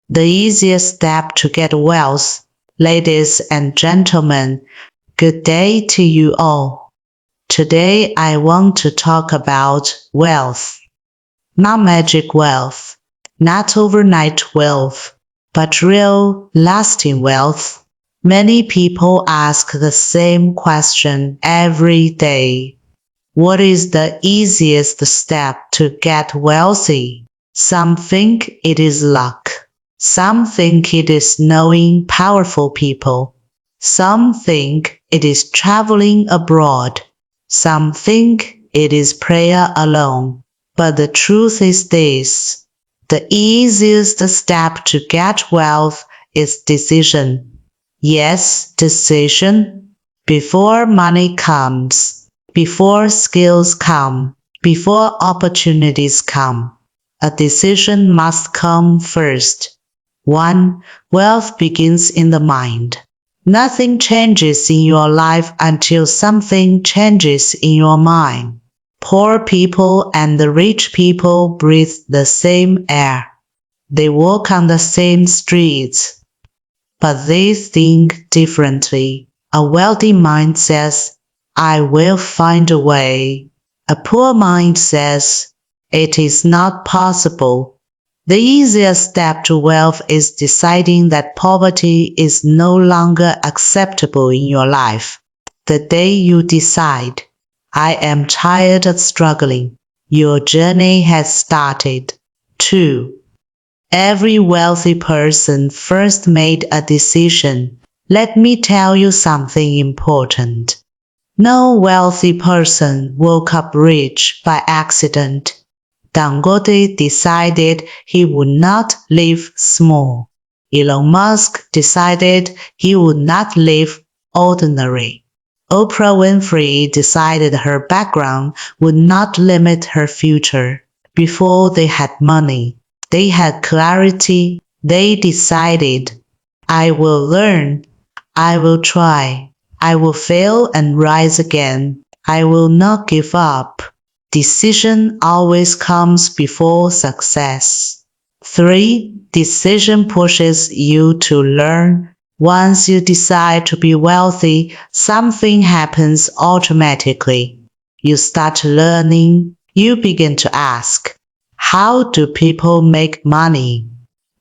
The easiest step to get wealth. Ladies and gentlemen, good day to you all. Today I want to talk about wealth. Not magic wealth, not overnight wealth, but real, lasting wealth. Many people ask the same question every day. What is the easiest step to get wealthy? Some think it is luck. Some think it is knowing powerful people. Some think it is traveling abroad. Some think it is prayer alone. But the truth is this: the easiest step to get wealth is decision. Yes, decision. Before money comes, before skills come, before opportunities come, a decision must come first. 1. Wealth begins in the mind. Nothing changes in your life until something changes in your mind. Poor people and the rich people breathe the same air. They walk on the same streets, but they think differently. A wealthy mind says, I will find a way. A poor mind says, it is not possible. The easiest step to wealth is deciding that poverty is no longer acceptable in your life. The day you decide, I am tired of struggling, your journey has started. 2. Every wealthy person first made a decision. Let me tell you something important. No wealthy person woke up rich by accident. Dangote decided he would not live small. Elon Musk decided he would not live ordinary. Oprah Winfrey decided her background would not limit her future. Before they had money, they had clarity. They decided, I will learn, I will try, I will fail and rise again. I will not give up. Decision always comes before success. 3. Decision pushes you to learn. Once you decide to be wealthy, something happens automatically. You start learning. You begin to ask, how do people make money?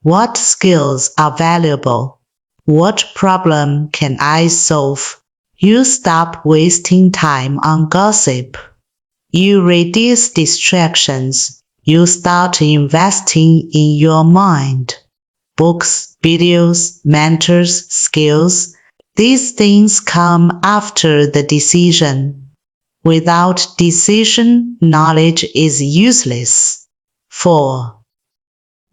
What skills are valuable? What problem can I solve? You stop wasting time on gossip. You reduce distractions. You start investing in your mind. Books, videos, mentors, skills, these things come after the decision. Without decision, knowledge is useless. 4.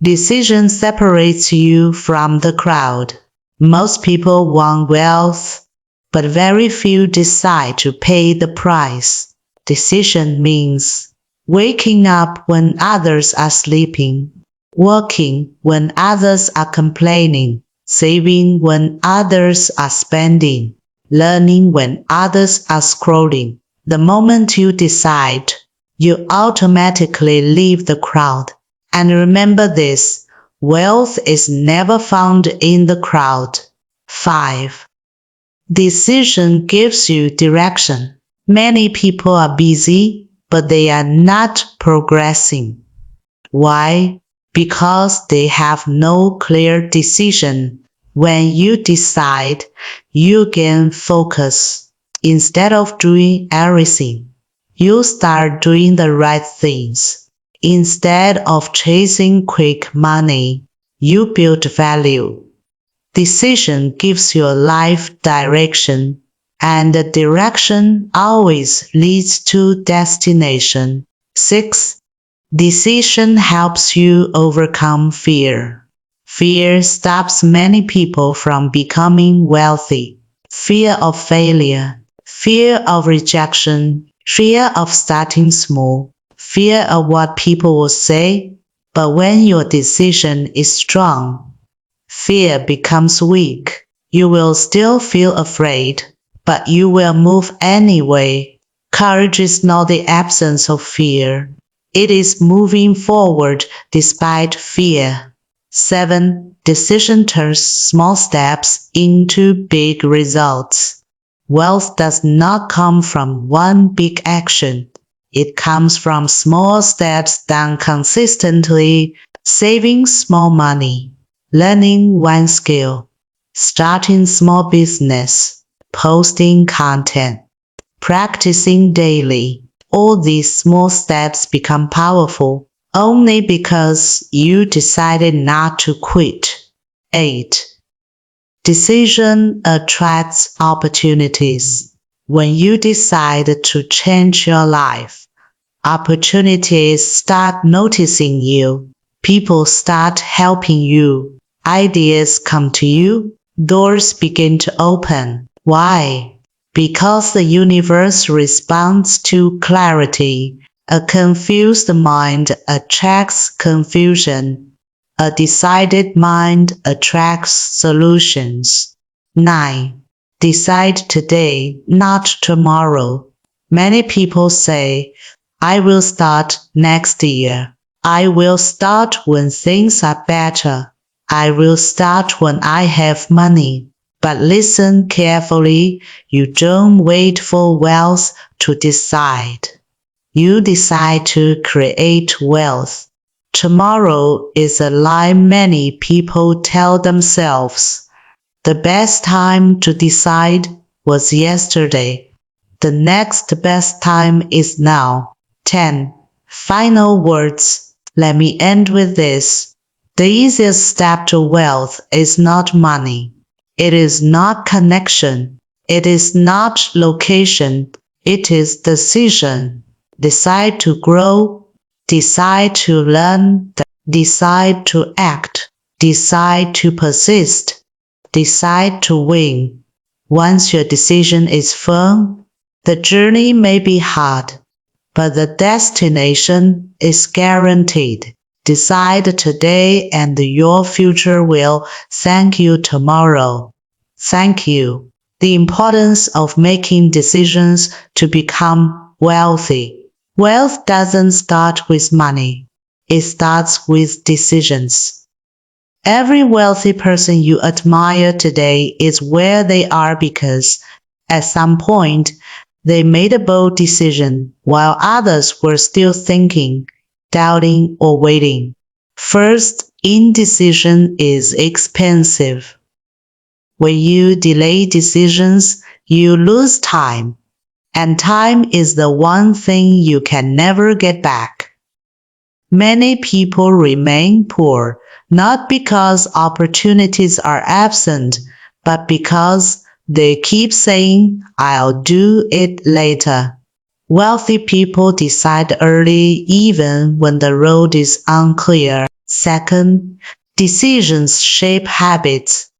Decision separates you from the crowd. Most people want wealth, but very few decide to pay the price. Decision means waking up when others are sleeping, working when others are complaining, saving when others are spending, learning when others are scrolling. The moment you decide, you automatically leave the crowd. And remember this, wealth is never found in the crowd. 5. Decision gives you direction. Many people are busy, but they are not progressing. Why? Because they have no clear decision. When you decide, you gain focus. Instead of doing everything, you start doing the right things. Instead of chasing quick money, you build value. Decision gives your life direction. And the direction always leads to destination. 6. Decision helps you overcome fear. Fear stops many people from becoming wealthy. Fear of failure, fear of rejection, fear of starting small, fear of what people will say. But when your decision is strong, fear becomes weak. You will still feel afraid, but you will move anyway. Courage is not the absence of fear. It is moving forward despite fear. 7. Decision turns small steps into big results. Wealth does not come from one big action. It comes from small steps done consistently, saving small money, learning one skill, starting small business, posting content, practicing daily. All these small steps become powerful only because you decided not to quit. 8. Decision attracts opportunities. When you decide to change your life, opportunities start noticing you. People start helping you. Ideas come to you. Doors begin to open. Why? Because the universe responds to clarity. A confused mind attracts confusion. A decided mind attracts solutions. 9. Decide today, not tomorrow. Many people say, I will start next year. I will start when things are better. I will start when I have money. But listen carefully, you don't wait for wealth to decide. You decide to create wealth. Tomorrow is a lie many people tell themselves. The best time to decide was yesterday. The next best time is now. 10. Final words. Let me end with this. The easiest step to wealth is not money. It is not connection. It is not location. It is decision. Decide to grow. Decide to learn. Decide to act. Decide to persist. Decide to win. Once your decision is firm, the journey may be hard, but the destination is guaranteed. Decide today and your future will thank you tomorrow. Thank you. The importance of making decisions to become wealthy. Wealth doesn't start with money. It starts with decisions. Every wealthy person you admire today is where they are because, at some point, they made a bold decision while others were still thinking, doubting, or waiting. First, indecision is expensive. When you delay decisions, you lose time, and time is the one thing you can never get back. Many people remain poor not because opportunities are absent, but because they keep saying, I'll do it later. Wealthy people decide early even when the road is unclear. Second, decisions shape habits.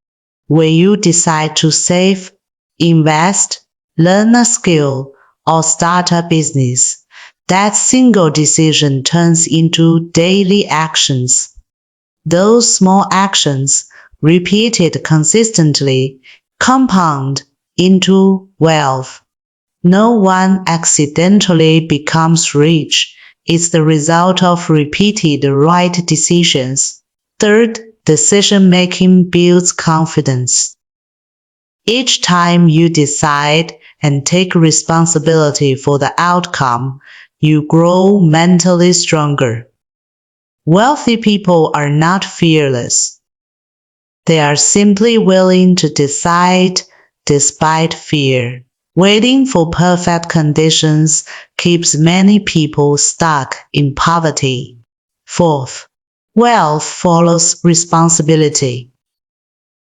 When you decide to save, invest, learn a skill, or start a business, that single decision turns into daily actions. Those small actions, repeated consistently, compound into wealth. No one accidentally becomes rich. It's the result of repeated right decisions. Third, decision-making builds confidence. Each time you decide and take responsibility for the outcome, you grow mentally stronger. Wealthy people are not fearless. They are simply willing to decide despite fear. Waiting for perfect conditions keeps many people stuck in poverty. Fourth, wealth follows responsibility.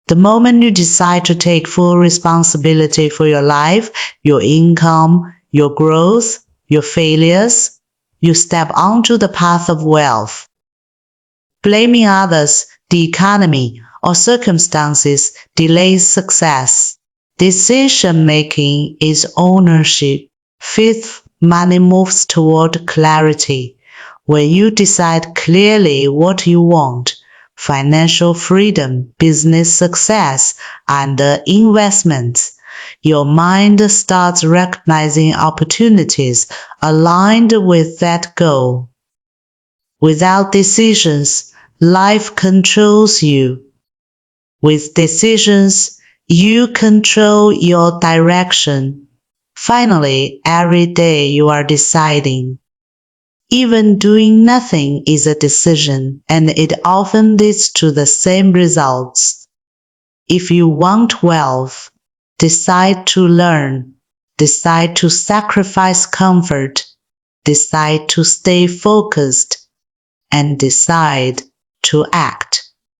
The moment you decide to take full responsibility for your life, your income, your growth, your failures, you step onto the path of wealth. Blaming others, the economy, or circumstances delays success. Decision-making is ownership. Fifth, money moves toward clarity. When you decide clearly what you want, financial freedom, business success, and investments, your mind starts recognizing opportunities aligned with that goal. Without decisions, life controls you. With decisions, you control your direction. Finally, every day you are deciding. Even doing nothing is a decision, and it often leads to the same results. If you want wealth, decide to learn, decide to sacrifice comfort, decide to stay focused, and decide to act.